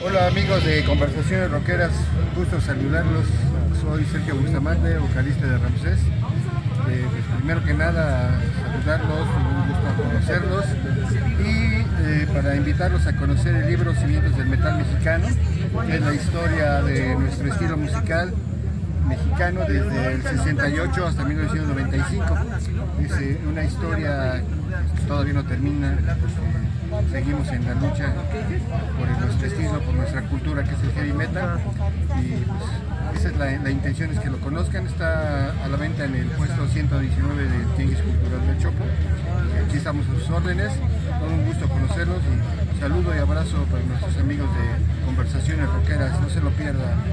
Hola amigos de Conversaciones Rockeras, un gusto saludarlos. Soy Sergio Bustamante, vocalista de Ramsés. Pues primero que nada, saludarlos, un gusto conocerlos y para invitarlos a conocer el libro Cimientos del Metal Mexicano, que es la historia de nuestro estilo musical mexicano desde el 68 hasta 1995. Es una historia que todavía no termina. Seguimos en la lucha por nuestro estilo, por nuestra cultura que es el heavy metal. Y pues, esa es la intención, es que lo conozcan. Está a la venta en el puesto 119 del Tianguis Cultural del Chopo. Aquí estamos a sus órdenes. Todo un gusto conocerlos y saludo y abrazo para nuestros amigos de Conversaciones Rockeras. No se lo pierdan.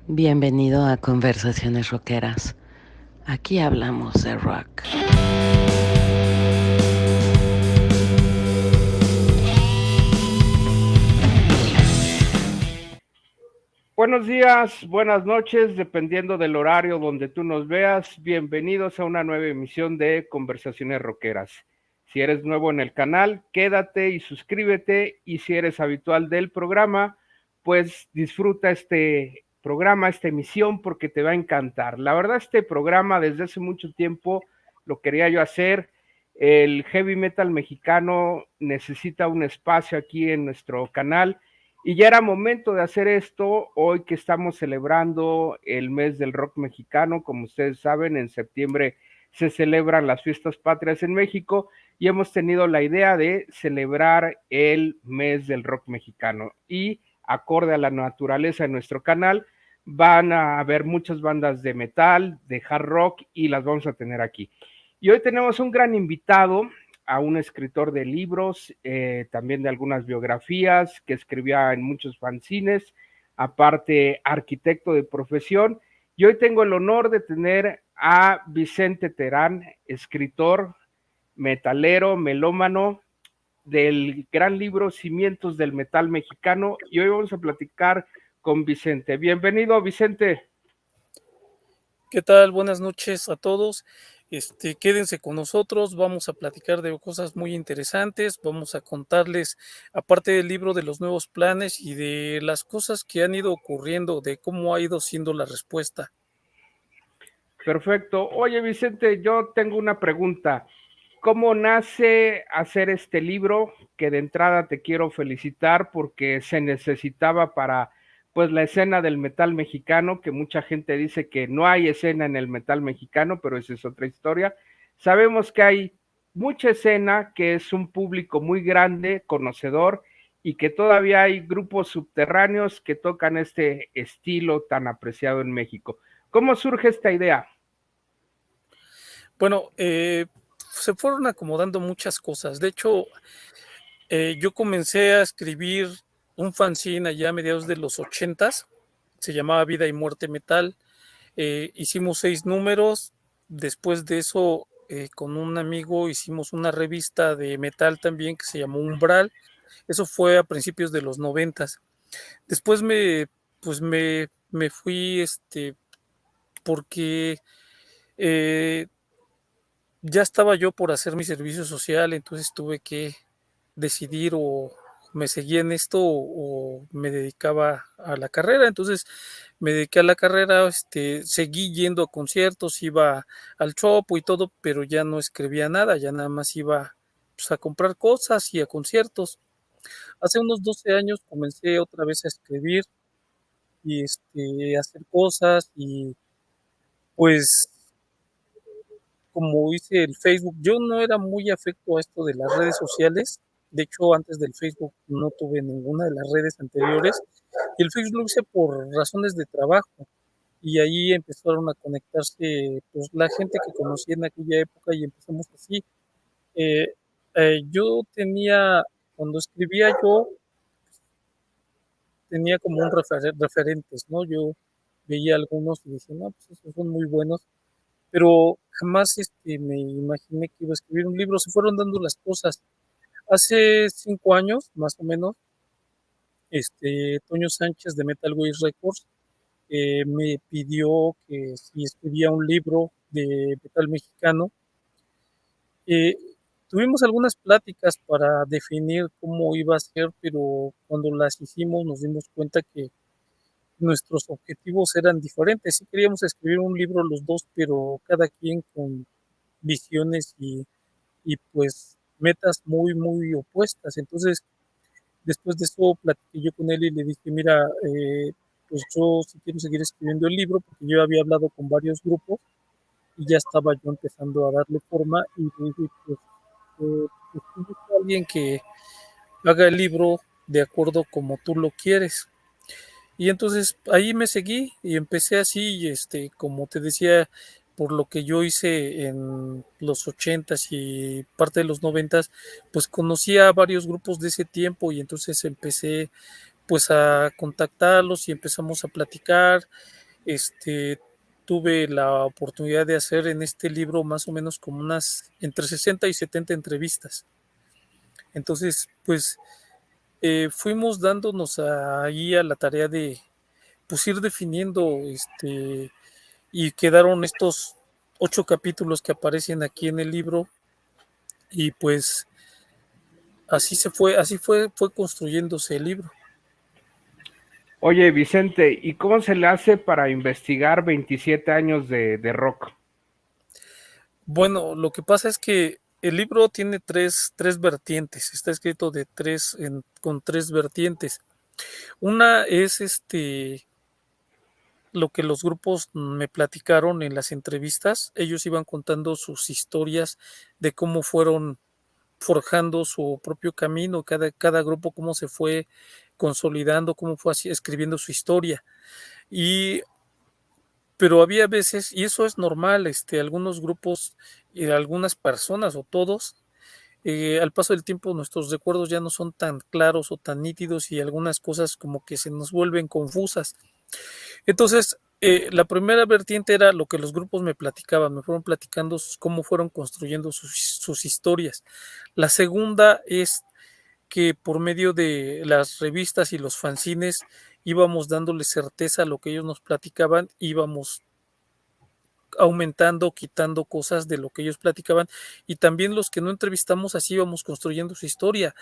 Bienvenido a Conversaciones Rockeras. Aquí hablamos de rock. Buenos días, buenas noches, dependiendo del horario donde tú nos veas. Bienvenidos a una nueva emisión de Conversaciones Rockeras. Si eres nuevo en el canal, quédate y suscríbete. Y si eres habitual del programa, pues disfruta este programa, esta emisión, porque te va a encantar. La verdad, este programa desde hace mucho tiempo lo quería yo hacer. El heavy metal mexicano necesita un espacio aquí en nuestro canal y ya era momento de hacer esto hoy que estamos celebrando el mes del rock mexicano. Como ustedes saben, en septiembre se celebran las fiestas patrias en México y hemos tenido la idea de celebrar el mes del rock mexicano. Y acorde a la naturaleza de nuestro canal, van a haber muchas bandas de metal, de hard rock y las vamos a tener aquí. Y hoy tenemos un gran invitado, a un escritor de libros, también de algunas biografías, que escribía en muchos fanzines, aparte arquitecto de profesión. Y hoy tengo el honor de tener a Vicente Terán, escritor, metalero, melómano, del gran libro Cimientos del Metal Mexicano. Y hoy vamos a platicar con Vicente. Bienvenido, Vicente. ¿Qué tal? Buenas noches a todos. Quédense con nosotros, vamos a platicar de cosas muy interesantes, vamos a contarles, aparte del libro, de los nuevos planes y de las cosas que han ido ocurriendo, de cómo ha ido siendo la respuesta. Perfecto. Oye, Vicente, yo tengo una pregunta. ¿Cómo nace hacer este libro? Que de entrada te quiero felicitar porque se necesitaba para pues la escena del metal mexicano, que mucha gente dice que no hay escena en el metal mexicano, pero esa es otra historia. Sabemos que hay mucha escena, que es un público muy grande, conocedor, y que todavía hay grupos subterráneos que tocan este estilo tan apreciado en México. ¿Cómo surge esta idea? Bueno, se fueron acomodando muchas cosas. De hecho, yo comencé a escribir un fanzine allá a mediados de los 80s, se llamaba Vida y Muerte Metal. Hicimos 6 números. Después de eso, con un amigo hicimos una revista de metal también que se llamó Umbral. Eso fue a principios de los 90s. Después me fui, porque ya estaba yo por hacer mi servicio social, entonces tuve que decidir, o me seguía en esto o me dedicaba a la carrera. Entonces me dediqué a la carrera, seguí yendo a conciertos, iba al Chopo y todo, pero ya no escribía nada, ya nada más iba, pues, a comprar cosas y a conciertos. Hace unos 12 años comencé otra vez a escribir y a hacer cosas, y pues como hice el Facebook, yo no era muy afecto a esto de las redes sociales. De hecho, antes del Facebook no tuve ninguna de las redes anteriores, y el Facebook lo hice por razones de trabajo, y ahí empezaron a conectarse, pues, la gente que conocí en aquella época, y empezamos así. Eh, yo tenía, cuando escribía yo, tenía como un referentes, ¿no? Yo veía algunos y decía, no, pues esos son muy buenos, pero jamás me imaginé que iba a escribir un libro. Se fueron dando las cosas. Hace 5 años, más o menos, Toño Sánchez de Metal Ways Records me pidió que si escribía un libro de metal mexicano. Eh, Tuvimos algunas pláticas para definir cómo iba a ser, pero cuando las hicimos nos dimos cuenta que nuestros objetivos eran diferentes. Sí queríamos escribir un libro los 2, pero cada quien con visiones y, pues, metas muy, muy opuestas. Entonces, después de eso platiqué yo con él y le dije: "Mira, pues yo sí quiero seguir escribiendo el libro", porque yo había hablado con varios grupos y ya estaba yo empezando a darle forma, y le dije: pues tú busca a alguien que haga el libro de acuerdo como tú lo quieres". Y entonces ahí me seguí y empecé así, y como te decía, por lo que yo hice en los 80s y parte de los 90s, pues conocí a varios grupos de ese tiempo y entonces empecé pues a contactarlos y empezamos a platicar. Este, tuve la oportunidad de hacer en este libro más o menos como unas entre 60 y 70 entrevistas. Entonces, pues fuimos dándonos ahí a la tarea de pues ir definiendo, y quedaron estos 8 capítulos que aparecen aquí en el libro, y pues fue construyéndose el libro. Oye, Vicente, ¿y cómo se le hace para investigar 27 años de rock? Bueno, lo que pasa es que el libro tiene tres vertientes, está escrito con tres vertientes. Una es lo que los grupos me platicaron en las entrevistas. Ellos iban contando sus historias de cómo fueron forjando su propio camino, cada grupo cómo se fue consolidando, cómo fue así, escribiendo su historia. Y, pero había veces, y eso es normal, algunos grupos y algunas personas o todos, al paso del tiempo nuestros recuerdos ya no son tan claros o tan nítidos y algunas cosas como que se nos vuelven confusas. Entonces, la primera vertiente era lo que los grupos me platicaban, me fueron platicando cómo fueron construyendo sus historias. La segunda es que por medio de las revistas y los fanzines íbamos dándole certeza a lo que ellos nos platicaban, íbamos aumentando, quitando cosas de lo que ellos platicaban, y también los que no entrevistamos así íbamos construyendo su historia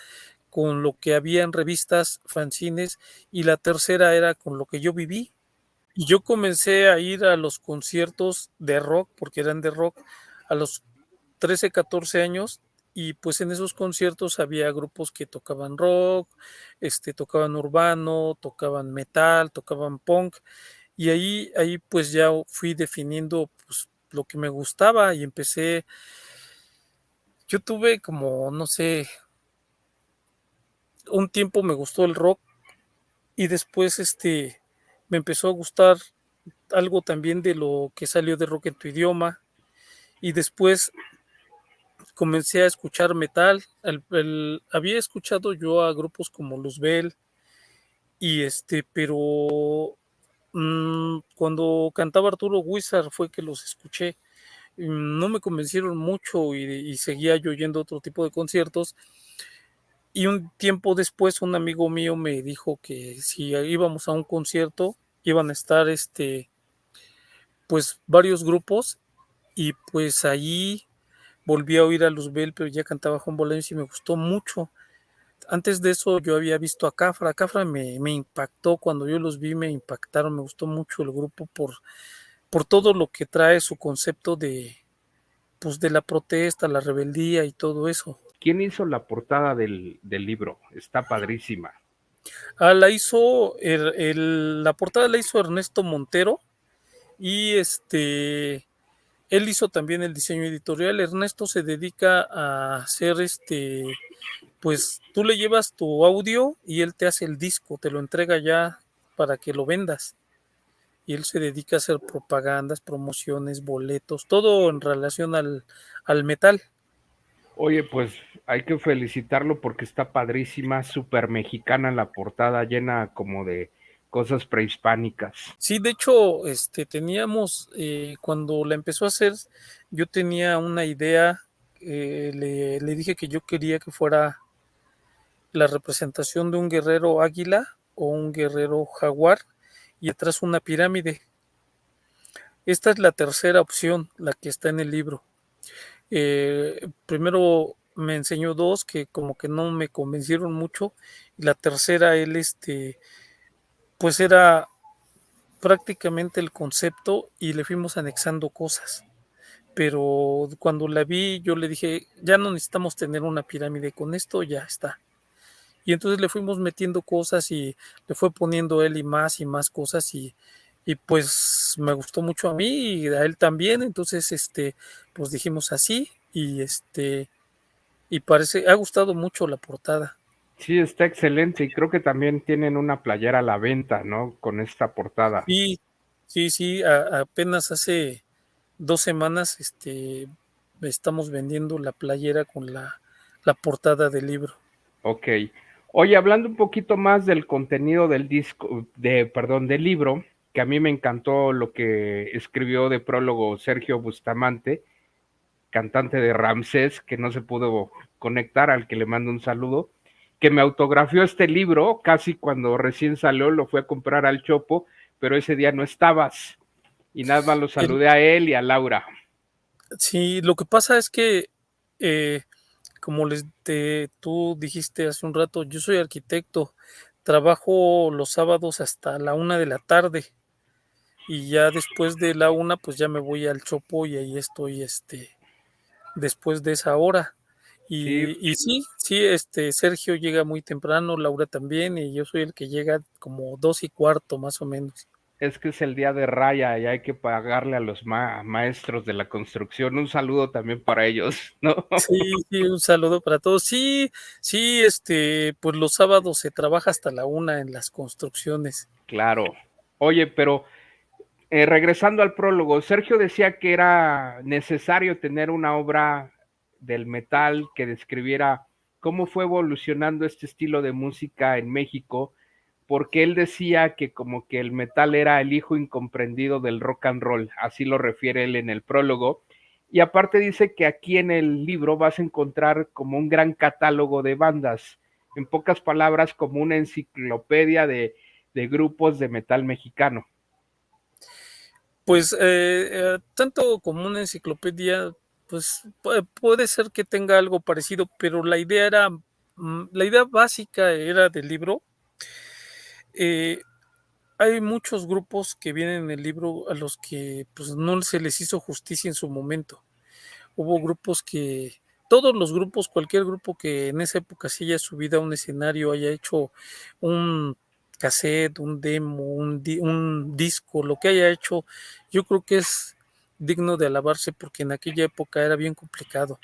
con lo que había en revistas, fanzines, y la tercera era con lo que yo viví. Y yo comencé a ir a los conciertos de rock, porque eran de rock, a los 13, 14 años, y pues en esos conciertos había grupos que tocaban rock, tocaban urbano, tocaban metal, tocaban punk, y ahí pues ya fui definiendo pues lo que me gustaba y empecé, yo tuve como, no sé, un tiempo me gustó el rock y después me empezó a gustar algo también de lo que salió de Rock en tu idioma, y después comencé a escuchar metal. Había escuchado yo a grupos como Luzbel y pero cuando cantaba Arturo Guizar fue que los escuché. No me convencieron mucho y seguía yo yendo a otro tipo de conciertos. Y un tiempo después un amigo mío me dijo que si íbamos a un concierto iban a estar pues varios grupos, y pues ahí volví a oír a Luzbel, pero ya cantaba Juan Bolaños y me gustó mucho. Antes de eso yo había visto a Cafra. Cafra me impactó, cuando yo los vi me impactaron, me gustó mucho el grupo por todo lo que trae su concepto pues de la protesta, la rebeldía y todo eso. ¿Quién hizo la portada del libro? Está padrísima. La hizo, la portada la hizo Ernesto Montero, y él hizo también el diseño editorial. Ernesto se dedica a hacer pues tú le llevas tu audio y él te hace el disco, te lo entrega ya para que lo vendas. Y él se dedica a hacer propagandas, promociones, boletos, todo en relación al metal. Oye, pues hay que felicitarlo porque está padrísima, súper mexicana la portada, llena como de cosas prehispánicas. Sí, de hecho, teníamos, cuando la empezó a hacer, yo tenía una idea, le dije que yo quería que fuera la representación de un guerrero águila o un guerrero jaguar y atrás una pirámide. Esta es la tercera opción, la que está en el libro. Primero me enseñó dos que como que no me convencieron mucho, y la tercera él, pues era prácticamente el concepto y le fuimos anexando cosas. Pero cuando la vi, yo le dije, ya no necesitamos tener una pirámide, con esto ya está. Y entonces le fuimos metiendo cosas y le fue poniendo él y más cosas y pues me gustó mucho a mí y a él también. Entonces, pues dijimos así y parece, ha gustado mucho la portada. Sí, está excelente y creo que también tienen una playera a la venta, ¿no? Con esta portada. Sí, sí, sí, apenas hace 2 semanas, estamos vendiendo la playera con la portada del libro. Ok. Oye, hablando un poquito más del contenido del del libro, que a mí me encantó lo que escribió de prólogo Sergio Bustamante, cantante de Ramsés, que no se pudo conectar, al que le mando un saludo, que me autografió este libro casi cuando recién salió, lo fui a comprar al Chopo, pero ese día no estabas y nada más lo El- saludé a él y a Laura. sí, lo que pasa es que, eh, como tú dijiste hace un rato, yo soy arquitecto, trabajo los sábados hasta la 1 de la tarde y ya después de la 1 pues ya me voy al Chopo y ahí estoy, después de esa hora. Sí, Y sí, sí, Sergio llega muy temprano, Laura también, y yo soy el que llega como 2:15 más o menos. es que es el día de Raya y hay que pagarle a los maestros de la construcción. Un saludo también para ellos, ¿no? Sí, sí, un saludo para todos. Sí, sí, pues los sábados se trabaja hasta la 1 en las construcciones. Claro. Oye, pero regresando al prólogo, Sergio decía que era necesario tener una obra del metal que describiera cómo fue evolucionando este estilo de música en México, porque él decía que como que el metal era el hijo incomprendido del rock and roll, así lo refiere él en el prólogo, y aparte dice que aquí en el libro vas a encontrar como un gran catálogo de bandas, en pocas palabras como una enciclopedia de grupos de metal mexicano. Pues tanto como una enciclopedia, pues puede ser que tenga algo parecido, pero la idea básica era del libro. eh, Hay muchos grupos que vienen en el libro a los que pues no se les hizo justicia en su momento. Hubo grupos todos los grupos, cualquier grupo que en esa época se haya subido a un escenario, haya hecho un cassette, un demo, un disco, lo que haya hecho, yo creo que es digno de alabarse porque en aquella época era bien complicado.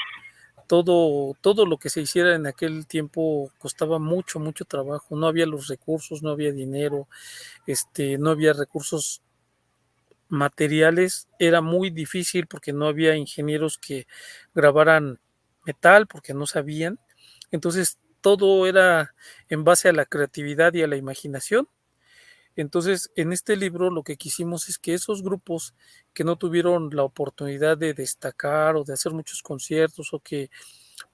Todo lo que se hiciera en aquel tiempo costaba mucho, mucho trabajo. No había los recursos, no había dinero, no había recursos materiales, era muy difícil porque no había ingenieros que grabaran metal porque no sabían. Entonces todo era en base a la creatividad y a la imaginación. Entonces en este libro lo que quisimos es que esos grupos que no tuvieron la oportunidad de destacar o de hacer muchos conciertos o que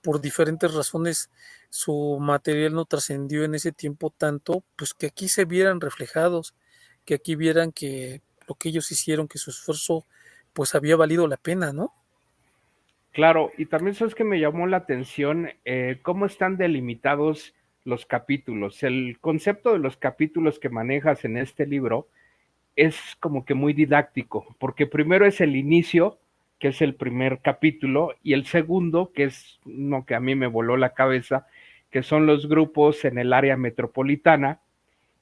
por diferentes razones su material no trascendió en ese tiempo tanto, pues que aquí se vieran reflejados, que aquí vieran que lo que ellos hicieron, que su esfuerzo pues había valido la pena, ¿no? Claro, y también sabes que me llamó la atención cómo están delimitados los capítulos. El concepto de los capítulos que manejas en este libro es como que muy didáctico, porque primero es el inicio, que es el primer capítulo, y el segundo, que es uno que a mí me voló la cabeza, que son los grupos en el área metropolitana,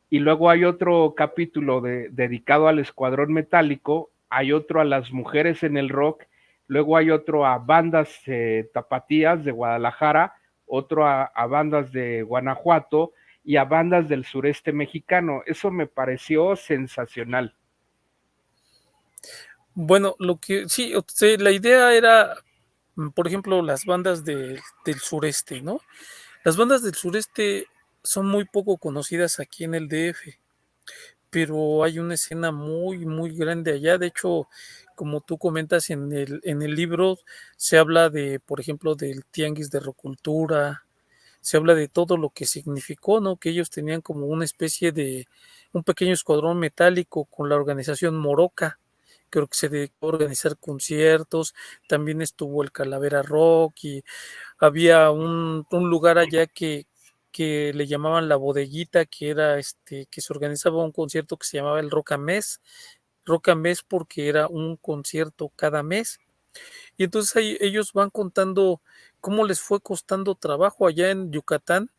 y luego hay otro capítulo dedicado al escuadrón metálico, hay otro a las mujeres en el rock, luego hay otro a bandas tapatías de Guadalajara, otro a bandas de Guanajuato y a bandas del sureste mexicano. Eso me pareció sensacional. Bueno, lo que sí, la idea era, por ejemplo, las bandas del sureste, ¿no? Las bandas del sureste son muy poco conocidas aquí en el DF, pero hay una escena muy, muy grande allá. De hecho, como tú comentas en el libro, se habla de, por ejemplo, del Tianguis de Rocultura, se habla de todo lo que significó, ¿no? Que ellos tenían como una especie de un pequeño escuadrón metálico con la organización Moroca, creo que se dedicó a organizar conciertos, también estuvo el Calavera Rock y había un lugar allá que le llamaban La Bodeguita, que era que se organizaba un concierto que se llamaba el Rock a Mes porque era un concierto cada mes. Y entonces ahí ellos van contando cómo les fue costando trabajo allá en Yucatán.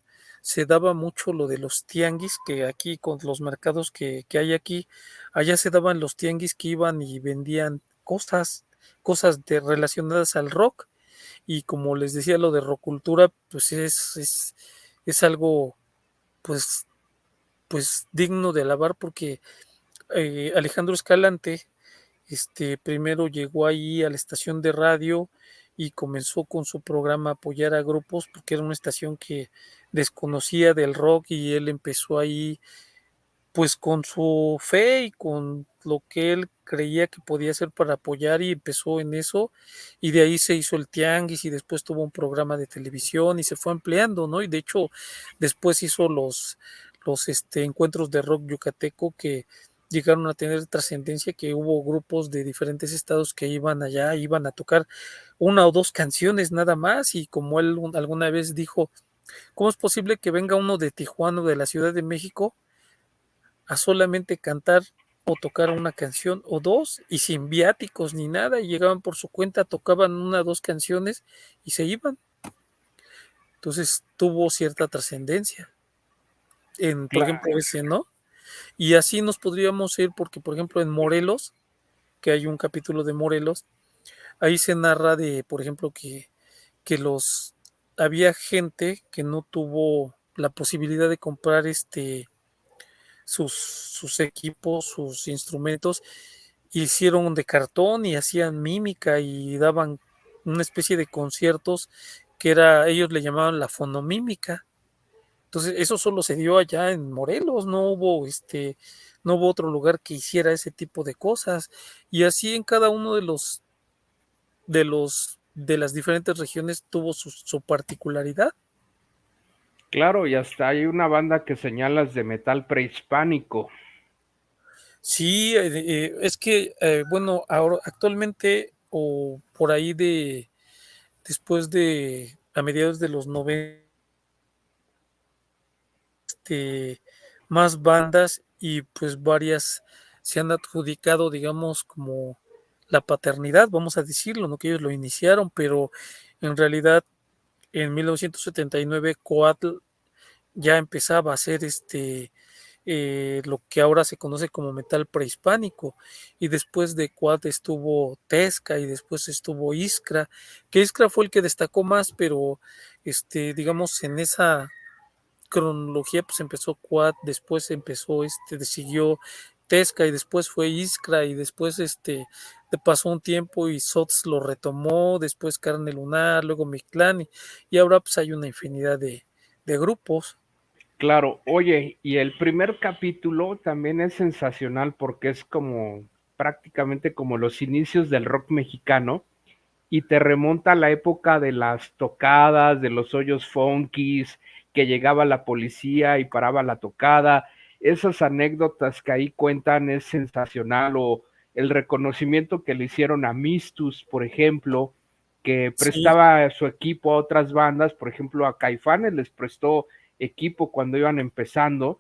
Se daba mucho lo de los tianguis, que aquí con los mercados que hay aquí, allá se daban los tianguis que iban y vendían cosas relacionadas al rock. Y como les decía, lo de rocultura, pues es algo pues, pues digno de alabar porque Alejandro Escalante primero llegó ahí a la estación de radio y comenzó con su programa a apoyar a grupos porque era una estación que desconocía del rock y él empezó ahí pues con su fe y con lo que él creía que podía hacer para apoyar y empezó en eso y de ahí se hizo el tianguis y después tuvo un programa de televisión y se fue ampliando, ¿no? Y de hecho después hizo los encuentros de rock yucateco que llegaron a tener trascendencia, que hubo grupos de diferentes estados que iban allá, iban a tocar una o dos canciones nada más y como él alguna vez dijo, ¿cómo es posible que venga uno de Tijuana o de la Ciudad de México a solamente cantar o tocar una canción o dos y sin viáticos ni nada? Y llegaban por su cuenta, tocaban una o dos canciones y se iban. Entonces tuvo cierta trascendencia por Claro, ejemplo, ese, ¿no? Y así nos podríamos ir porque, por ejemplo, en Morelos, que hay un capítulo de Morelos, ahí se narra de, por ejemplo, que había gente que no tuvo la posibilidad de comprar sus equipos, sus instrumentos, hicieron de cartón y hacían mímica y daban una especie de conciertos que ellos le llamaban la fonomímica. Entonces, eso solo se dio allá en Morelos, no hubo otro lugar que hiciera ese tipo de cosas. Y así en cada uno de las diferentes regiones tuvo su particularidad. claro, y hasta hay una banda que señalas de metal prehispánico. Sí, es que, bueno, ahora actualmente o por ahí después de a mediados de los 90, más bandas y pues varias se han adjudicado, digamos, como la paternidad, vamos a decirlo, no que ellos lo iniciaron, pero en realidad en 1979 Coatl ya empezaba a hacer lo que ahora se conoce como metal prehispánico y después de Coatl estuvo Tesca y después estuvo Iskra, que Iskra fue el que destacó más, pero digamos en esa cronología pues empezó Quad, después empezó siguió Tesca y después fue Iskra y después pasó un tiempo y Sots lo retomó, después Carne Lunar, luego Mictlán y ahora pues hay una infinidad de grupos. Claro, oye, y el primer capítulo también es sensacional porque es como prácticamente como los inicios del rock mexicano y te remonta a la época de las tocadas, de los hoyos funkies, que llegaba la policía y paraba la tocada. Esas anécdotas que ahí cuentan es sensacional, o el reconocimiento que le hicieron a Mistus, por ejemplo, que Sí, prestaba su equipo a otras bandas, por ejemplo a Caifanes les prestó equipo cuando iban empezando.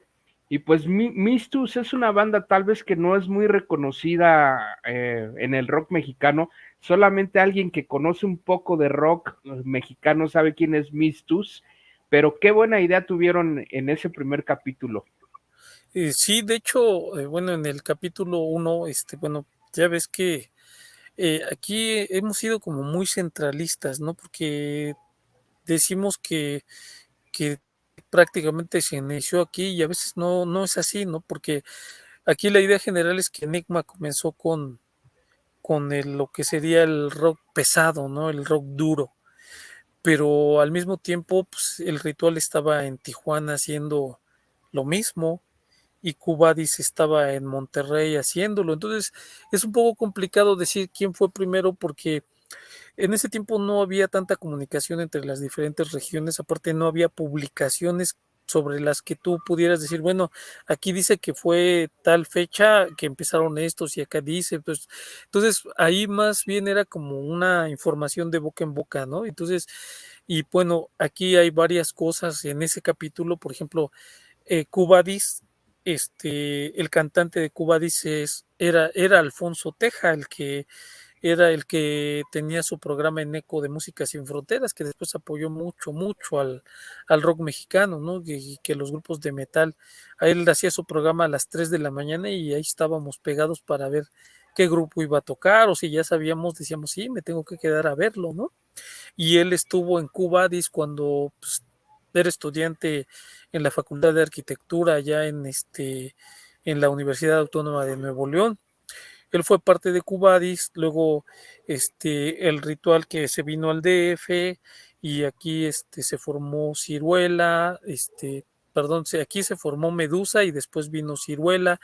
Y pues Mistus es una banda tal vez que no es muy reconocida en el rock mexicano. Solamente alguien que conoce un poco de rock mexicano sabe quién es Mistus, pero qué buena idea tuvieron en ese primer capítulo. sí, de hecho, bueno, en el capítulo 1, bueno, ya ves que aquí hemos sido como muy centralistas, ¿no? Porque decimos que prácticamente se inició aquí y a veces no es así, ¿no? Porque aquí la idea general es que Enigma comenzó con lo que sería el rock pesado, ¿no? El rock duro. Pero al mismo tiempo, pues, el Ritual estaba en Tijuana haciendo lo mismo y Cubadis estaba en Monterrey haciéndolo. Entonces es un poco complicado decir quién fue primero porque en ese tiempo no había tanta comunicación entre las diferentes regiones, aparte no había publicaciones sobre las que tú pudieras decir, bueno, aquí dice que fue tal fecha que empezaron estos y acá dice, pues, entonces ahí más bien era como una información de boca en boca, ¿no? Entonces, y bueno, aquí hay varias cosas en ese capítulo, por ejemplo, Cubadis, el cantante de Cubadis era Alfonso Teja, el que era el que tenía su programa en Eco de Música Sin Fronteras, que después apoyó mucho al rock mexicano, ¿no? Que los grupos de metal, a él hacía su programa a las 3 de la mañana y ahí estábamos pegados para ver qué grupo iba a tocar, o si ya sabíamos, decíamos, sí, me tengo que quedar a verlo, ¿no? Y él estuvo en Cubadis cuando pues, era estudiante en la Facultad de Arquitectura allá en la Universidad Autónoma de Nuevo León. Él fue parte de Cubadis, luego el ritual que se vino al DF y aquí se formó Ciruela, perdón, aquí se formó Medusa y después vino Ciruela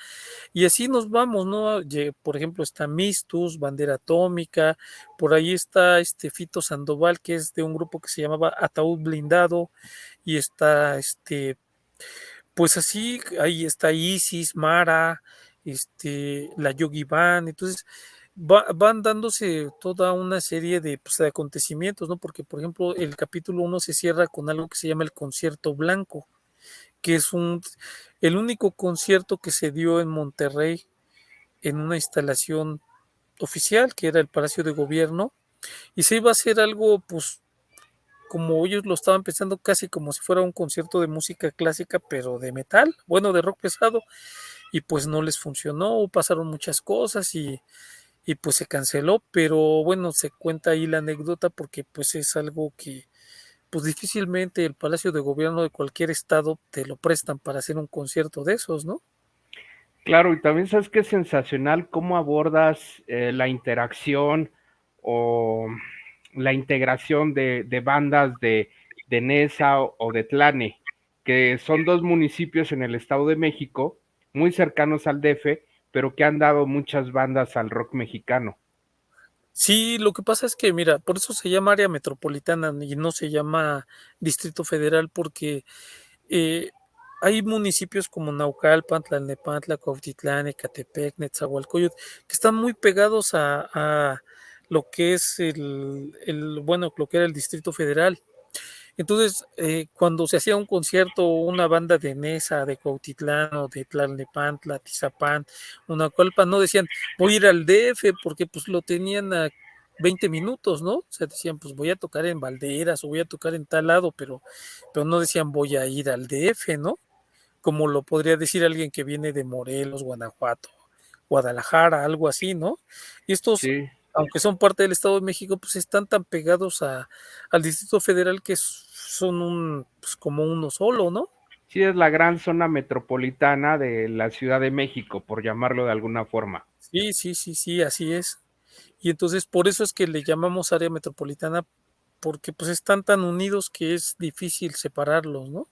y así nos vamos, ¿no? Por ejemplo, está Mistus, Bandera Atómica, por ahí está Fito Sandoval, que es de un grupo que se llamaba Ataúd Blindado, y está pues así, ahí está Isis, Mara, la Yogi Van, entonces van dándose toda una serie de, pues, de acontecimientos, ¿no? Porque, por ejemplo, el capítulo 1 se cierra con algo que se llama el Concierto Blanco, que es el único concierto que se dio en Monterrey en una instalación oficial, que era el Palacio de Gobierno, y se iba a hacer algo, pues, como ellos lo estaban pensando, casi como si fuera un concierto de música clásica, pero de metal, bueno, de rock pesado, y pues no les funcionó, pasaron muchas cosas y pues se canceló, pero bueno, se cuenta ahí la anécdota porque pues es algo que pues difícilmente el Palacio de Gobierno de cualquier estado te lo prestan para hacer un concierto de esos, ¿no? Claro, y también sabes que es sensacional cómo abordas la interacción o la integración de bandas de Nesa o de Tlane, que son dos municipios en el Estado de México, muy cercanos al DF, pero que han dado muchas bandas al rock mexicano. Sí, lo que pasa es que, mira, por eso se llama área metropolitana y no se llama Distrito Federal, porque eh, hay municipios como Naucalpan, Tlalnepantla, Cuautitlán, Ecatepec, Netzahualcoyot, que están muy pegados a lo que es bueno, lo que era el Distrito Federal. Entonces, cuando se hacía un concierto, una banda de Nesa, de Cuautitlán o de Tlalnepantla, Tizapán, Unacualpan, no decían, voy a ir al DF, porque pues lo tenían a 20 minutos, ¿no? O sea, decían, pues voy a tocar en Valderas o voy a tocar en tal lado, pero no decían voy a ir al DF, ¿no? Como lo podría decir alguien que viene de Morelos, Guanajuato, Guadalajara, algo así, ¿no? Y estos, Sí, aunque son parte del Estado de México, pues están tan pegados al Distrito Federal que son pues como uno solo, ¿no? sí es la gran zona metropolitana de la Ciudad de México, por llamarlo de alguna forma. Sí, sí, sí, sí, así es. Y entonces por eso es que le llamamos área metropolitana, porque pues están tan unidos que es difícil separarlos, ¿no?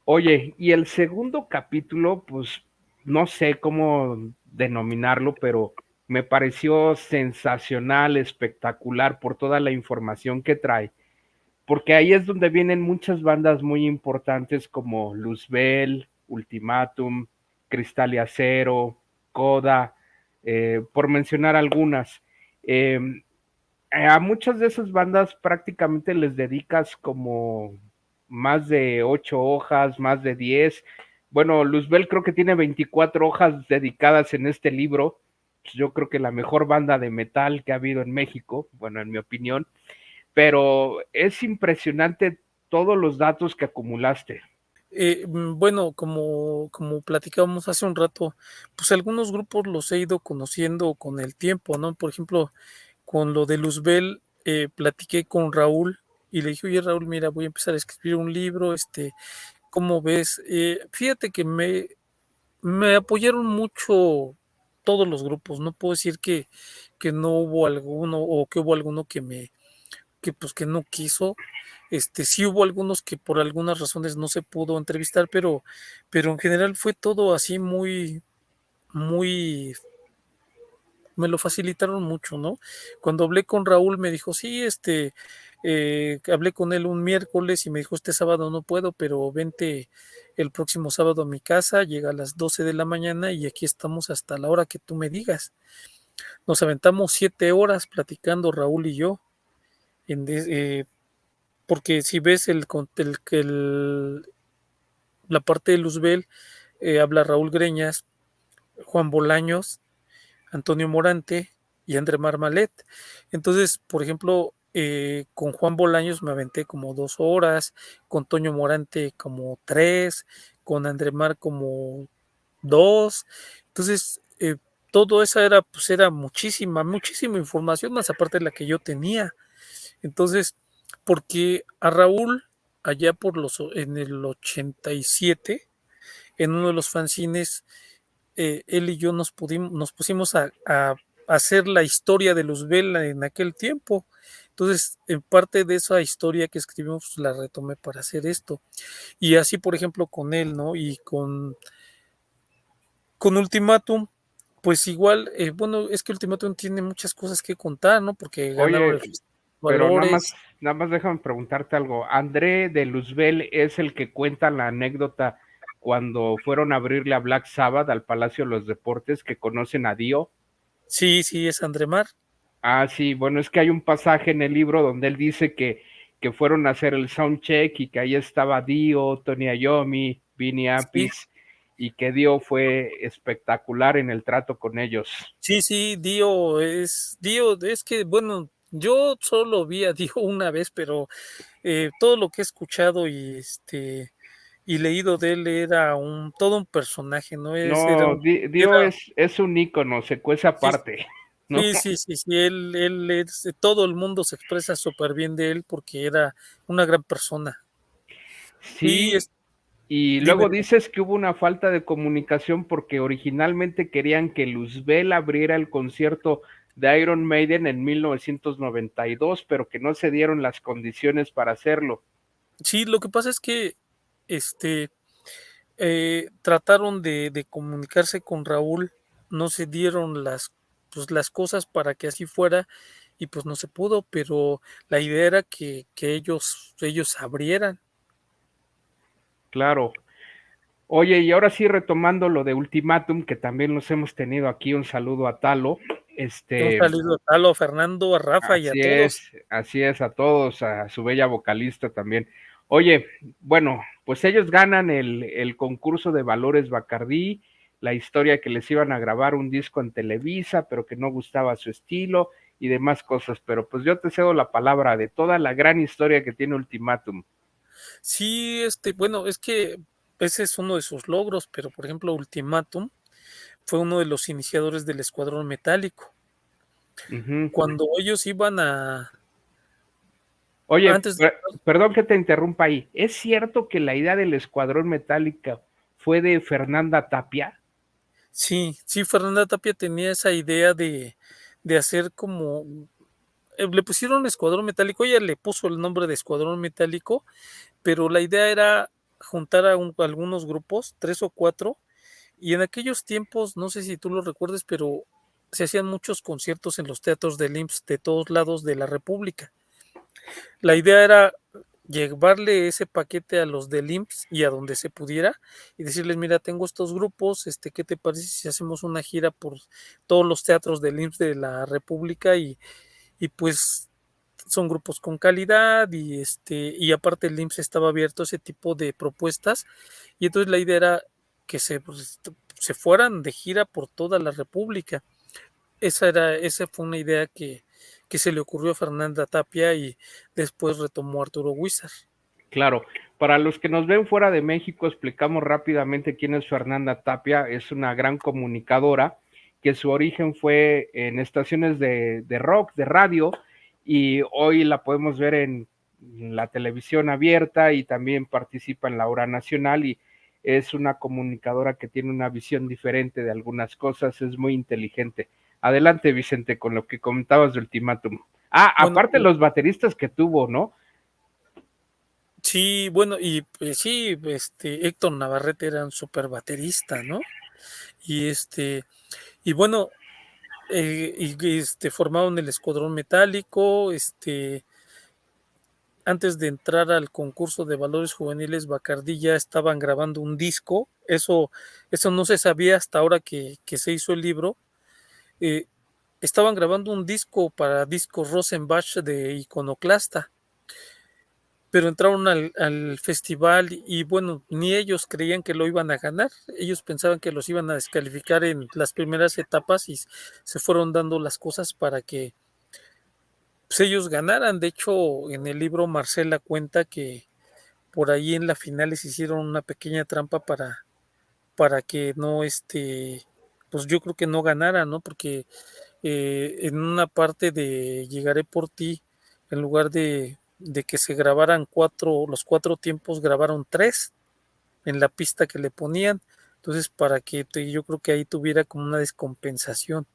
Oye, y el segundo capítulo, pues no sé cómo denominarlo, pero me pareció sensacional, espectacular por toda la información que trae, porque ahí es donde vienen muchas bandas muy importantes como Luzbel, Ultimatum, Cristal y Acero, Coda, por mencionar algunas. Eh, a muchas de esas bandas prácticamente les dedicas como más de 8 hojas, más de 10. Bueno, Luzbel creo que tiene 24 hojas dedicadas en este libro. Yo creo que la mejor banda de metal que ha habido en México, bueno, en mi opinión, pero es impresionante todos los datos que acumulaste. Bueno, como platicábamos hace un rato, pues algunos grupos los he ido conociendo con el tiempo, ¿no? Por ejemplo, con lo de Luzbel, platiqué con Raúl y le dije, oye Raúl, mira, voy a empezar a escribir un libro, ¿cómo ves? Fíjate que me apoyaron mucho todos los grupos, no puedo decir que no hubo alguno o que hubo alguno que pues que no quiso. Sí hubo algunos que por algunas razones no se pudo entrevistar, pero en general fue todo así muy, me lo facilitaron mucho, ¿no? Cuando hablé con Raúl me dijo, sí, Hablé con él un miércoles y me dijo, este sábado no puedo, pero vente el próximo sábado a mi casa, llega a las 12 de la mañana y aquí estamos hasta la hora que tú me digas. Nos aventamos 7 horas platicando Raúl y yo, porque si ves la parte de Luzbel, habla Raúl Greñas, Juan Bolaños, Antonio Morante y André Marmalet. Entonces, por ejemplo, con Juan Bolaños me aventé como 2 horas, con Toño Morante como 3, con André Mar como 2. Entonces, todo eso era, pues era muchísima información, más aparte de la que yo tenía. Entonces, porque a Raúl, allá en el 87, en uno de los fanzines, él y yo nos pusimos a hacer la historia de Luzbel en aquel tiempo. Entonces, en parte de esa historia que escribimos, pues, la retomé para hacer esto. Y así, por ejemplo, con él, ¿no? Y con Ultimátum, pues igual, bueno, es que Ultimátum tiene muchas cosas que contar, ¿no? Porque ganaron Oye, el Festival de pero Valores. nada más déjame preguntarte algo. André de Luzbel es el que cuenta la anécdota cuando fueron a abrirle a Black Sabbath al Palacio de los Deportes, que conocen a Dio. Sí, sí, es Andremar. Ah, sí, bueno, es que hay un pasaje en el libro donde él dice que fueron a hacer el soundcheck y que ahí estaba Dio, Tony Iommi, Vinny Sí, Appice, y que Dio fue espectacular en el trato con ellos. sí, sí, Dio, es que, bueno, yo solo vi a Dio una vez, pero todo lo que he escuchado y leído de él era todo un personaje, ¿no? No, Era, Dio es un ícono, se cuece sí, aparte, ¿no? sí, sí, sí, sí, todo el mundo se expresa súper bien de él porque era una gran persona. Y Sí, y dime, luego dices que hubo una falta de comunicación porque originalmente querían que Luzbel abriera el concierto de Iron Maiden en 1992, pero que no se dieron las condiciones para hacerlo. sí, lo que pasa es que este trataron de comunicarse con Raúl, no se dieron pues, las cosas para que así fuera y pues no se pudo, pero la idea era que ellos abrieran. Claro. Oye, y ahora sí retomando lo de Ultimátum, que también los hemos tenido aquí, un saludo a Talo. Un saludo a Talo, a Fernando, a Rafa y a todos. Así es, a todos, a su bella vocalista también. Oye, bueno, pues ellos ganan el concurso de Valores Bacardí, la historia que les iban a grabar un disco en Televisa, pero que no gustaba su estilo y demás cosas, pero pues yo te cedo la palabra de toda la gran historia que tiene Ultimátum. Sí, bueno, es que ese es uno de sus logros, pero por ejemplo, Ultimátum fue uno de los iniciadores del Escuadrón Metálico. Ujú. Cuando ellos iban Oye, antes de perdón que te interrumpa ahí. ¿Es cierto que la idea del Escuadrón Metálica fue de Fernanda Tapia? Sí, sí, Fernanda Tapia tenía esa idea de hacer como, le pusieron Escuadrón Metálico, ella le puso el nombre de Escuadrón Metálico, pero la idea era juntar a algunos grupos, 3 o 4, y en aquellos tiempos, no sé si tú lo recuerdes, pero se hacían muchos conciertos en los teatros del IMSS de todos lados de la República. La idea era llevarle ese paquete a los del IMSS y a donde se pudiera y decirles, mira, tengo estos grupos, ¿qué te parece si hacemos una gira por todos los teatros del IMSS de la República? Y pues son grupos con calidad y aparte el IMSS estaba abierto a ese tipo de propuestas y entonces la idea era que se fueran de gira por toda la República. Esa fue una idea que se le ocurrió a Fernanda Tapia y después retomó Arturo Huizar. Claro, para los que nos ven fuera de México, explicamos rápidamente quién es Fernanda Tapia. Es una gran comunicadora que su origen fue en estaciones de rock, de radio, y hoy la podemos ver en la televisión abierta y también participa en la hora nacional y es una comunicadora que tiene una visión diferente de algunas cosas, es muy inteligente. Adelante, Vicente, con lo que comentabas de Ultimátum. Ah, Bueno, aparte los bateristas que tuvo, ¿no? sí, bueno, y pues sí, Héctor Navarrete era un súper baterista, ¿no? Y y bueno, formaron el Escuadrón Metálico, antes de entrar al concurso de valores juveniles, Bacardí ya estaban grabando un disco. Eso no se sabía hasta ahora que se hizo el libro. Estaban grabando un disco para Discos Rosenbach de Iconoclasta, pero entraron al festival y bueno, ni ellos creían que lo iban a ganar. Ellos pensaban que los iban a descalificar en las primeras etapas y se fueron dando las cosas para que pues, ellos ganaran. De hecho, en el libro Marcela cuenta que por ahí en la final les hicieron una pequeña trampa para que no, pues yo creo que no ganara, ¿no? Porque en una parte de Llegaré por ti, en lugar de que se grabaran los 4 tiempos, grabaron 3 en la pista que le ponían. Entonces, yo creo que ahí tuviera como una descompensación.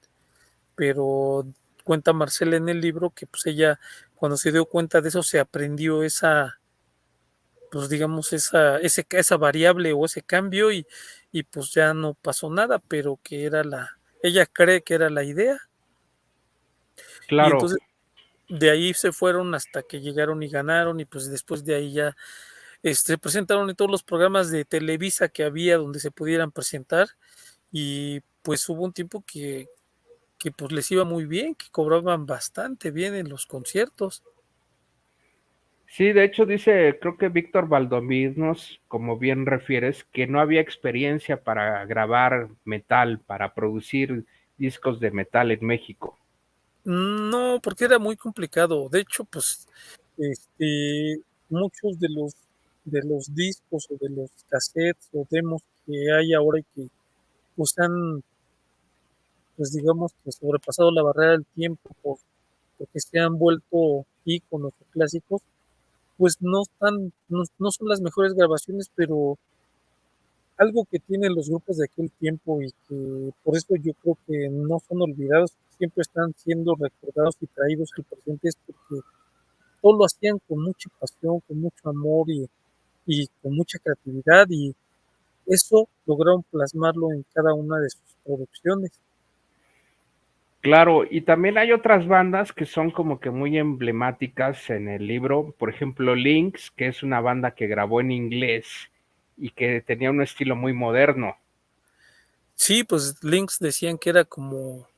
Pero cuenta Marcela en el libro que pues ella, cuando se dio cuenta de eso, se aprendió pues digamos, esa variable o ese cambio y pues ya no pasó nada, pero ella cree que era la idea. Y Claro. entonces de ahí se fueron hasta que llegaron y ganaron y pues después de ahí ya se presentaron en todos los programas de Televisa que había donde se pudieran presentar y pues hubo un tiempo que pues les iba muy bien, que cobraban bastante bien en los conciertos. Sí, de hecho dice, creo que Víctor Valdominos, como bien refieres, que no había experiencia para grabar metal, para producir discos de metal en México. No, porque era muy complicado. De hecho, pues, muchos de los discos o de los cassettes o demos que hay ahora y que pues han, pues digamos que sobrepasado la barrera del tiempo porque se han vuelto íconos o clásicos, pues no son las mejores grabaciones, pero algo que tienen los grupos de aquel tiempo y que por eso yo creo que no son olvidados, siempre están siendo recordados y traídos al presente, es porque todo lo hacían con mucha pasión, con mucho amor y con mucha creatividad y eso lograron plasmarlo en cada una de sus producciones. Claro, y también hay otras bandas que son como que muy emblemáticas en el libro, por ejemplo Lynx, que es una banda que grabó en inglés y que tenía un estilo muy moderno. Sí, pues Lynx decían que era como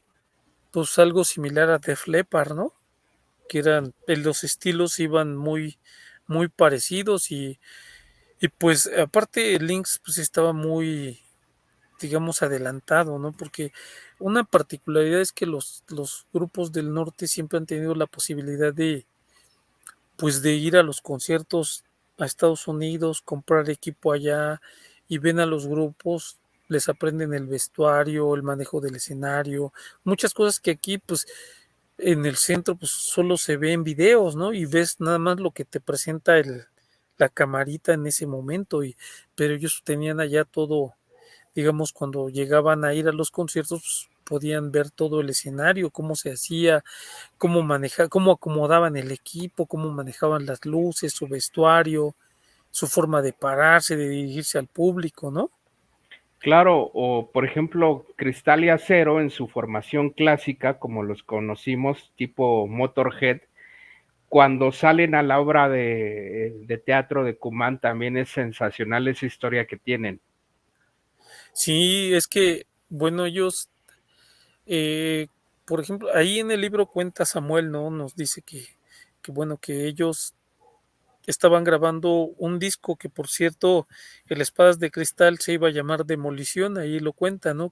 pues algo similar a Def Leppard, ¿no? Que los estilos iban muy parecidos y pues aparte Lynx pues estaba muy, digamos, adelantado, ¿no? Porque una particularidad es que los grupos del norte siempre han tenido la posibilidad pues de ir a los conciertos a Estados Unidos, comprar equipo allá y ven a los grupos, les aprenden el vestuario, el manejo del escenario, muchas cosas que aquí pues en el centro pues solo se ve en videos, ¿no? Y ves nada más lo que te presenta la camarita en ese momento, pero ellos tenían allá todo, digamos, cuando llegaban a ir a los conciertos, pues, podían ver todo el escenario, cómo se hacía, cómo acomodaban el equipo, cómo manejaban las luces, su vestuario, su forma de pararse, de dirigirse al público, ¿no? Claro, o por ejemplo Cristal y Acero en su formación clásica, como los conocimos, tipo Motorhead, cuando salen a la obra de teatro de Cumán, también es sensacional esa historia que tienen. Sí, es que, bueno, ellos, eh, por ejemplo, ahí en el libro cuenta Samuel, ¿no? Nos dice que bueno, que ellos estaban grabando un disco que, por cierto, el Espadas de Cristal se iba a llamar Demolición, ahí lo cuenta, ¿no?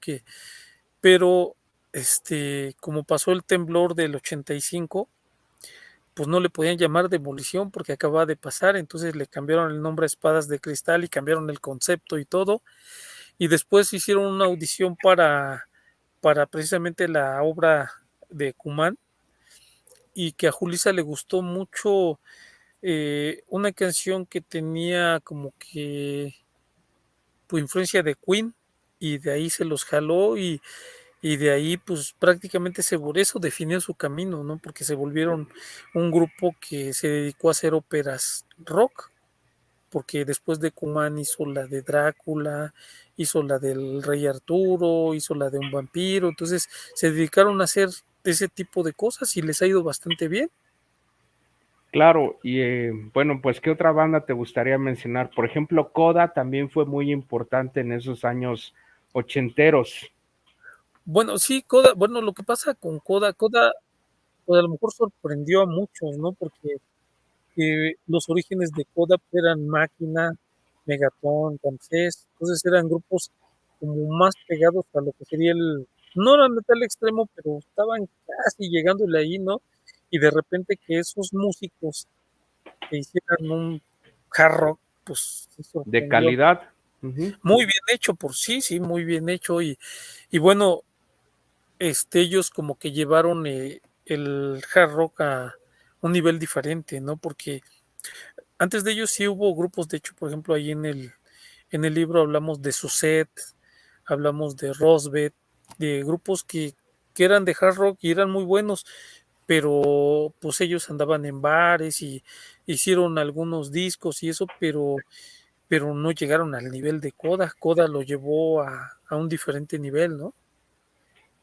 Pero, como pasó el temblor del 85, pues no le podían llamar Demolición porque acababa de pasar, entonces le cambiaron el nombre a Espadas de Cristal y cambiaron el concepto y todo, y después hicieron una audición para precisamente la obra de Cumán, y que a Julissa le gustó mucho una canción que tenía como que pues, influencia de Queen, y de ahí se los jaló y de ahí pues prácticamente eso definió su camino, ¿no? Porque se volvieron un grupo que se dedicó a hacer óperas rock, porque después de Kuman hizo la de Drácula, hizo la del Rey Arturo, hizo la de un vampiro, entonces se dedicaron a hacer ese tipo de cosas y les ha ido bastante bien. Claro, y bueno, pues ¿qué otra banda te gustaría mencionar? Por ejemplo, Coda también fue muy importante en esos años ochenteros. Bueno, sí, Coda, bueno, lo que pasa con Coda, pues a lo mejor sorprendió a muchos, ¿no? Porque los orígenes de Coda eran Máquina, Megatron, Ramsés, entonces eran grupos como más pegados a lo que sería no era metal extremo, pero estaban casi llegándole ahí, ¿no? Y de repente que esos músicos que hicieran un hard rock, pues sí De sorprendió. calidad. Ujú. Muy bien hecho, por sí, sí, muy bien hecho. Y bueno, ellos como que llevaron el hard rock a un nivel diferente, ¿no? Porque antes de ellos sí hubo grupos, de hecho, por ejemplo, ahí en el libro hablamos de Suzette, hablamos de Rosbeth, de grupos que eran de hard rock y eran muy buenos, pero pues ellos andaban en bares y hicieron algunos discos y eso, pero no llegaron al nivel de Coda. Coda lo llevó a un diferente nivel, ¿no?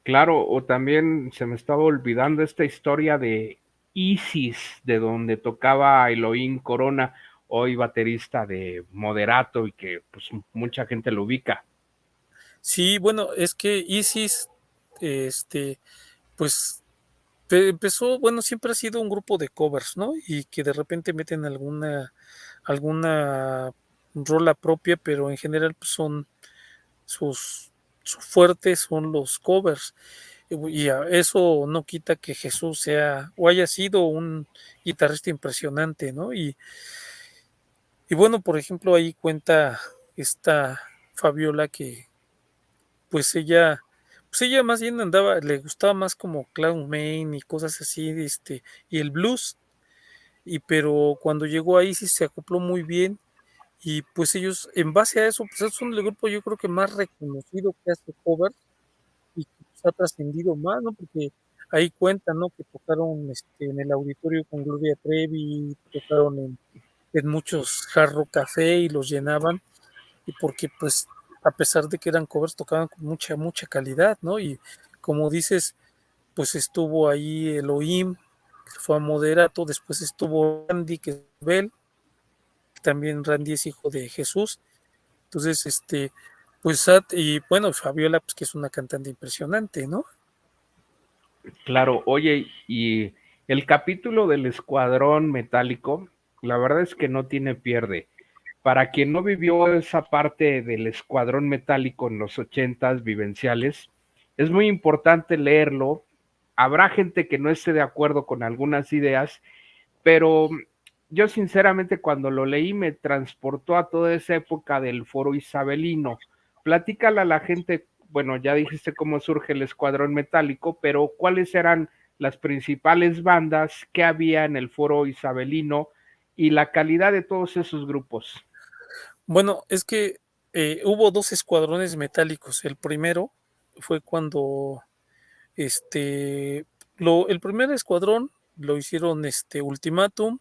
Claro, o también se me estaba olvidando esta historia de Isis, de donde tocaba Elohim Corona, hoy baterista de Moderato y que pues mucha gente lo ubica. Sí, bueno, es que Isis, este, pues empezó, bueno, siempre ha sido un grupo de covers, ¿no? Y que de repente meten alguna rola propia, pero en general pues, son sus, su fuerte son los covers. Y eso no quita que Jesús sea o haya sido un guitarrista impresionante, ¿no? Y bueno, por ejemplo, ahí cuenta esta Fabiola que pues ella más bien andaba, le gustaba más como Clown Main y cosas así, y el blues, pero cuando llegó ahí sí se acopló muy bien y pues ellos, en base a eso, pues son el grupo yo creo que más reconocido que hace cover y que pues, ha trascendido más, ¿no? Porque ahí cuentan, ¿no? Que tocaron en el auditorio con Gloria Trevi, tocaron en muchos Hard Rock Café y los llenaban y porque pues a pesar de que eran covers tocaban con mucha calidad, ¿no? Y como dices, pues estuvo ahí Elohim, que fue a Moderato, después estuvo Randy, que es Bell, también Randy es hijo de Jesús, entonces pues y bueno, Fabiola, pues que es una cantante impresionante, ¿no? Claro, oye, y el capítulo del Escuadrón Metálico, la verdad es que no tiene pierde. Para quien no vivió esa parte del Escuadrón Metálico en los ochentas vivenciales, es muy importante leerlo. Habrá gente que no esté de acuerdo con algunas ideas, pero yo sinceramente cuando lo leí me transportó a toda esa época del foro isabelino. Platícale a la gente, bueno, ya dijiste cómo surge el Escuadrón Metálico, pero ¿cuáles eran las principales bandas que había en el foro isabelino y la calidad de todos esos grupos? Bueno, es que hubo dos escuadrones metálicos. El primero fue cuando el primer escuadrón lo hicieron Ultimatum,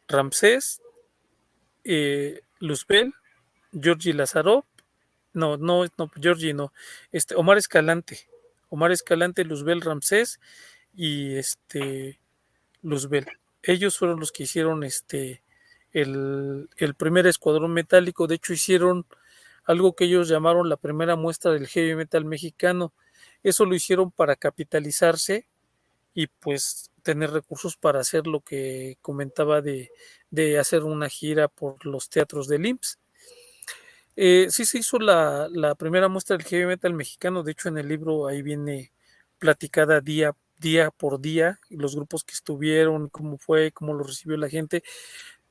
Ramsés, Luzbel, Georgi Lazarov, no, Georgi no, Omar Escalante, Luzbel Ramsés y Luzbel. Ellos fueron los que hicieron el primer escuadrón metálico. De hecho, hicieron algo que ellos llamaron la primera muestra del heavy metal mexicano. Eso lo hicieron para capitalizarse y pues tener recursos para hacer lo que comentaba de hacer una gira por los teatros del IMSS. Sí se hizo la primera muestra del heavy metal mexicano, de hecho en el libro ahí viene platicada día por día, los grupos que estuvieron, cómo fue, cómo lo recibió la gente.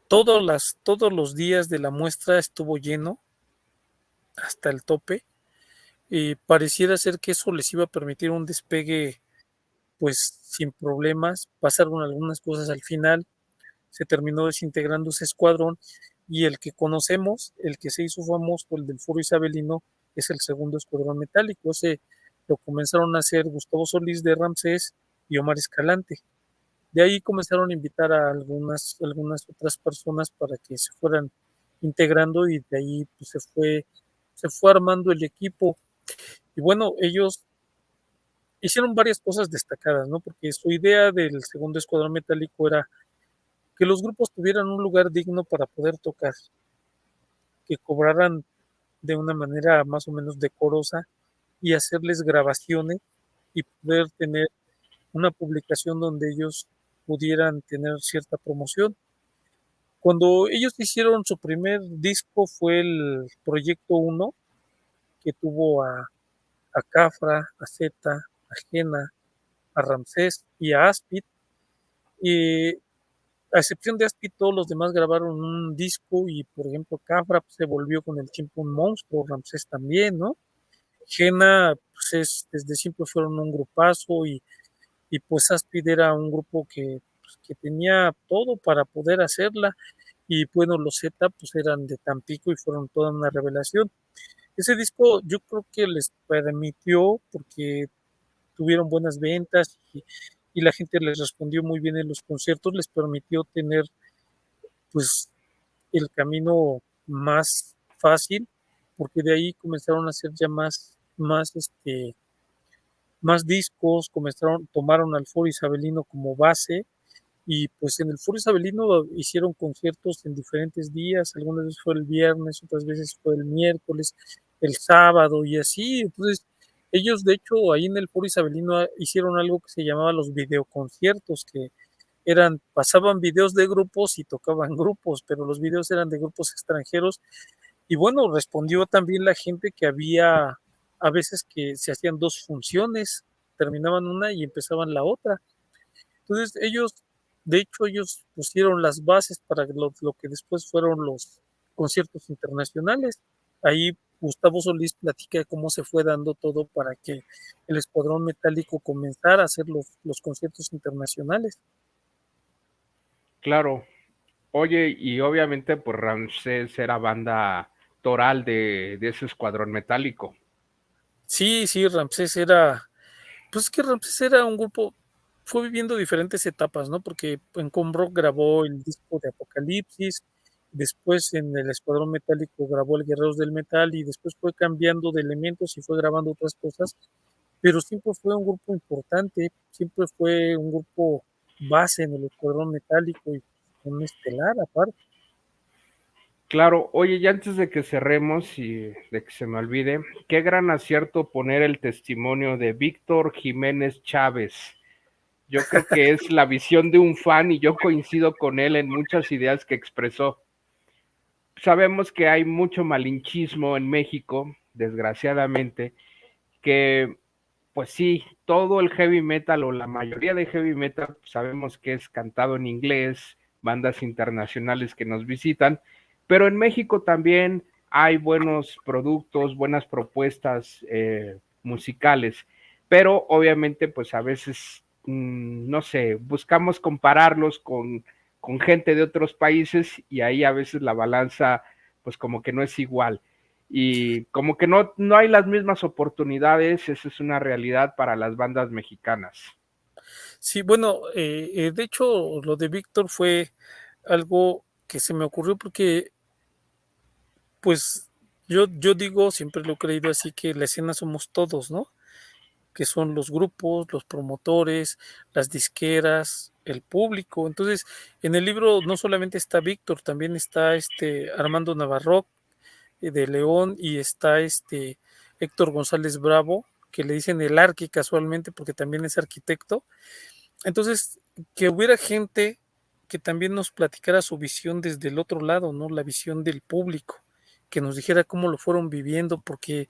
Todos los días de la muestra estuvo lleno hasta el tope y pareciera ser que eso les iba a permitir un despegue pues sin problemas. Pasaron algunas cosas al final, se terminó desintegrando ese escuadrón y el que conocemos, el que se hizo famoso, el del Foro Isabelino, es el segundo escuadrón metálico. Ese lo comenzaron a hacer Gustavo Solís de Ramsés y Omar Escalante. De ahí comenzaron a invitar a algunas otras personas para que se fueran integrando y de ahí pues, se fue armando el equipo. Y bueno, ellos hicieron varias cosas destacadas, ¿no? Porque su idea del segundo escuadrón metálico era que los grupos tuvieran un lugar digno para poder tocar, que cobraran de una manera más o menos decorosa y hacerles grabaciones y poder tener una publicación donde ellos pudieran tener cierta promoción. Cuando ellos hicieron su primer disco fue el Proyecto 1, que tuvo a Cafra, a Zeta, a Jena, a Ramsés y a Aspid. Y a excepción de Aspid, todos los demás grabaron un disco y, por ejemplo, Cafra pues, se volvió con el tiempo un monstruo, Ramsés también, ¿no? Jena, pues desde siempre fueron un grupazo y pues Aspid era un grupo que tenía todo para poder hacerla y bueno, los Z pues eran de Tampico y fueron toda una revelación. Ese disco yo creo que les permitió, porque tuvieron buenas ventas y la gente les respondió muy bien en los conciertos, les permitió tener pues el camino más fácil, porque de ahí comenzaron a hacer ya más discos, tomaron al Foro Isabelino como base y pues en el Foro Isabelino hicieron conciertos en diferentes días, algunas veces fue el viernes, otras veces fue el miércoles, el sábado y así. Entonces, ellos de hecho ahí en el Foro Isabelino hicieron algo que se llamaba los videoconciertos, que pasaban videos de grupos y tocaban grupos, pero los videos eran de grupos extranjeros. Y bueno, respondió también la gente que había a veces que se hacían dos funciones, terminaban una y empezaban la otra. Entonces de hecho, ellos pusieron las bases para lo que después fueron los conciertos internacionales. Ahí Gustavo Solís platica de cómo se fue dando todo para que el Escuadrón Metálico comenzara a hacer los conciertos internacionales. Claro. Oye, y obviamente pues Ramsés era banda toral de ese escuadrón metálico. Sí, pues es que Ramsés era un grupo, fue viviendo diferentes etapas, ¿no? Porque en Comrock grabó el disco de Apocalipsis, después en el Escuadrón Metálico grabó el Guerreros del Metal y después fue cambiando de elementos y fue grabando otras cosas, pero siempre fue un grupo importante, siempre fue un grupo base en el Escuadrón Metálico y un estelar aparte. Claro, oye, y antes de que cerremos y de que se me olvide, qué gran acierto poner el testimonio de Víctor Jiménez Chávez. Yo creo que es la visión de un fan y yo coincido con él en muchas ideas que expresó. Sabemos que hay mucho malinchismo en México, desgraciadamente, que pues sí, todo el heavy metal o la mayoría de heavy metal sabemos que es cantado en inglés, bandas internacionales que nos visitan, pero en México también hay buenos productos, buenas propuestas musicales, pero obviamente pues a veces, no sé, buscamos compararlos con gente de otros países y ahí a veces la balanza pues como que no es igual y como que no hay las mismas oportunidades, eso es una realidad para las bandas mexicanas. Sí, bueno, de hecho lo de Víctor fue algo que se me ocurrió porque pues yo digo, siempre lo he creído así, que la escena somos todos, ¿no? Que son los grupos, los promotores, las disqueras, el público. Entonces, en el libro no solamente está Víctor, también está Armando Navarro de León y está Héctor González Bravo, que le dicen el Arqui casualmente porque también es arquitecto. Entonces, que hubiera gente que también nos platicara su visión desde el otro lado, ¿no? La visión del público, que nos dijera cómo lo fueron viviendo, porque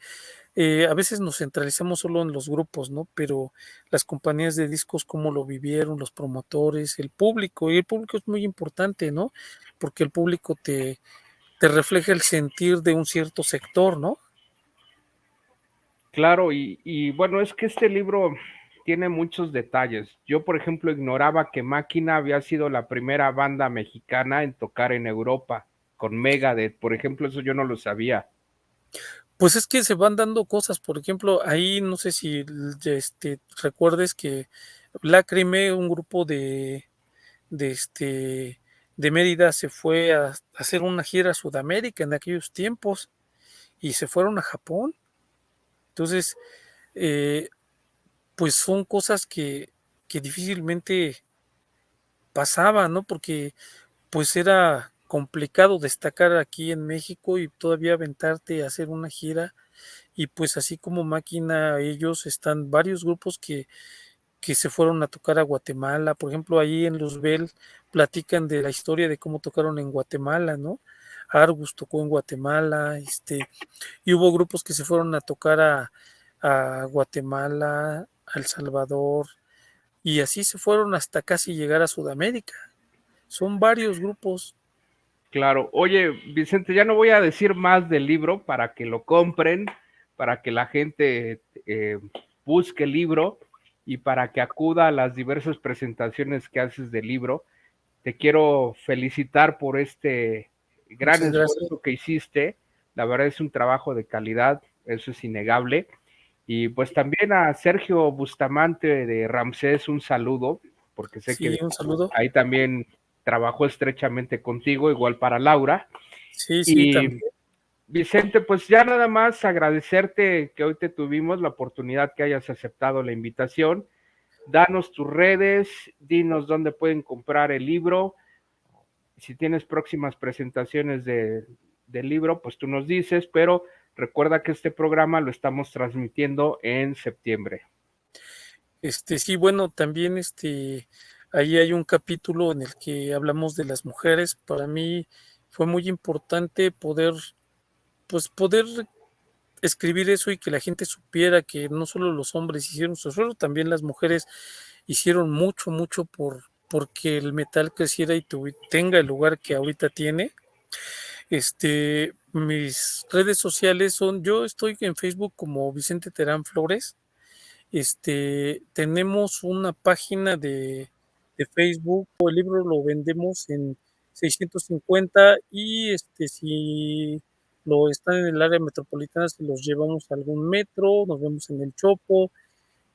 a veces nos centralizamos solo en los grupos, ¿no? Pero las compañías de discos, cómo lo vivieron, los promotores, el público, y el público es muy importante, ¿no? Porque el público te refleja el sentir de un cierto sector, ¿no? Claro, y bueno, es que este libro tiene muchos detalles. Yo, por ejemplo, ignoraba que Máquina había sido la primera banda mexicana en tocar en Europa, con Megadeth, por ejemplo, eso yo no lo sabía. Pues es que se van dando cosas, por ejemplo, ahí no sé si recuerdes que Lágrime, un grupo de de Mérida se fue a hacer una gira a Sudamérica en aquellos tiempos y se fueron a Japón. Entonces, eh, pues son cosas que difícilmente pasaba, ¿no? Porque pues era complicado destacar aquí en México y todavía aventarte a hacer una gira. Y pues así como Máquina, ellos están varios grupos que se fueron a tocar a Guatemala. Por ejemplo, ahí en Luzbel platican de la historia de cómo tocaron en Guatemala, ¿no? Argus tocó en Guatemala, y hubo grupos que se fueron a tocar a Guatemala, a El Salvador, y así se fueron hasta casi llegar a Sudamérica. Son varios grupos. Claro. Oye, Vicente, ya no voy a decir más del libro para que lo compren, para que la gente busque el libro y para que acuda a las diversas presentaciones que haces del libro. Te quiero felicitar por este gran Muchas gracias. esfuerzo que hiciste. La verdad es un trabajo de calidad, eso es innegable. Y pues también a Sergio Bustamante de Ramsés un saludo, porque sé Sí, que un saludo. ahí también trabajó estrechamente contigo, igual para Laura. Sí, sí, Y también. Vicente, pues ya nada más agradecerte que hoy te tuvimos la oportunidad que hayas aceptado la invitación. Danos tus redes, dinos dónde pueden comprar el libro. Si tienes próximas presentaciones del libro, pues tú nos dices, pero recuerda que este programa lo estamos transmitiendo en septiembre. Sí, bueno, también ahí hay un capítulo en el que hablamos de las mujeres. Para mí fue muy importante poder escribir eso y que la gente supiera que no solo los hombres hicieron su esfuerzo, también las mujeres hicieron mucho, mucho porque el metal creciera y tenga el lugar que ahorita tiene. Mis redes sociales yo estoy en Facebook como Vicente Terán Flores. Tenemos una página de Facebook, el libro lo vendemos en 650 y si lo están en el área metropolitana se los llevamos a algún metro, nos vemos en el Chopo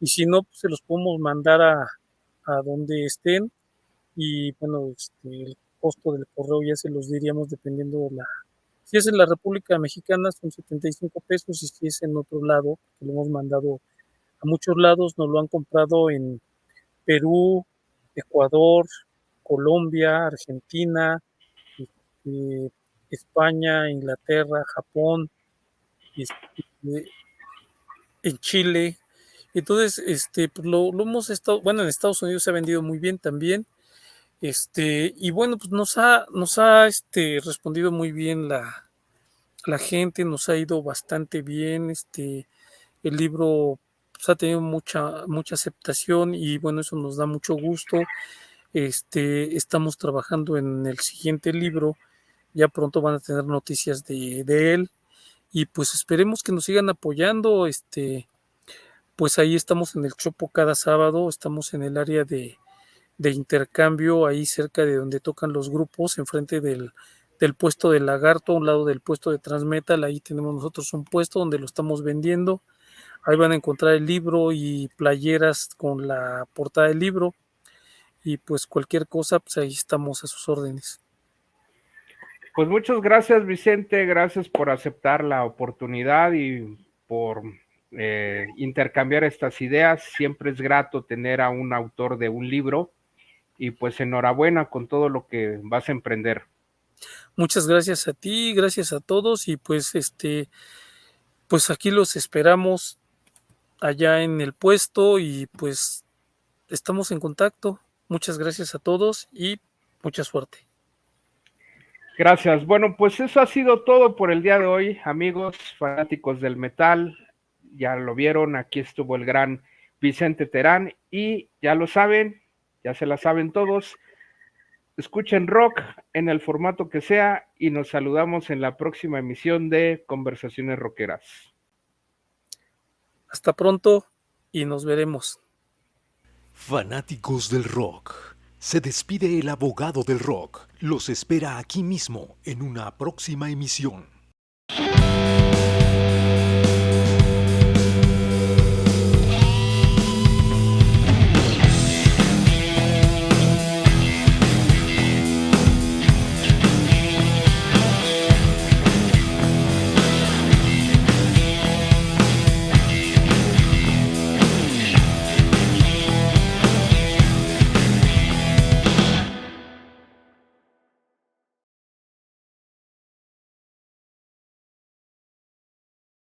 y si no, pues se los podemos mandar a donde estén y bueno, el costo del correo ya se los diríamos dependiendo de si es en la República Mexicana son 75 pesos y si es en otro lado, que lo hemos mandado a muchos lados, nos lo han comprado en Perú, Ecuador, Colombia, Argentina, este, España, Inglaterra, Japón, este, en Chile. Entonces, pues lo hemos estado, bueno, en Estados Unidos se ha vendido muy bien también. Y bueno, pues nos ha respondido muy bien la gente, nos ha ido bastante bien. El libro pues, ha tenido mucha aceptación y bueno, eso nos da mucho gusto. Estamos trabajando en el siguiente libro, ya pronto van a tener noticias de él y pues esperemos que nos sigan apoyando. Pues ahí estamos en el Chopo cada sábado, estamos en el área de intercambio, ahí cerca de donde tocan los grupos, enfrente del puesto del Lagarto, a un lado del puesto de Transmetal, ahí tenemos nosotros un puesto donde lo estamos vendiendo. Ahí van a encontrar el libro y playeras con la portada del libro. Y pues cualquier cosa, pues ahí estamos a sus órdenes. Pues muchas gracias, Vicente, gracias por aceptar la oportunidad y por intercambiar estas ideas. Siempre es grato tener a un autor de un libro y pues enhorabuena con todo lo que vas a emprender. Muchas gracias a ti, gracias a todos y pues aquí los esperamos allá en el puesto y pues estamos en contacto. Muchas gracias a todos y mucha suerte. Gracias. Bueno, pues eso ha sido todo por el día de hoy, amigos fanáticos del metal. Ya lo vieron, aquí estuvo el gran Vicente Terán y ya lo saben, ya se la saben todos. Escuchen rock en el formato que sea y nos saludamos en la próxima emisión de Conversaciones Rockeras. Hasta pronto y nos veremos. Fanáticos del rock. Se despide el abogado del rock. Los espera aquí mismo en una próxima emisión.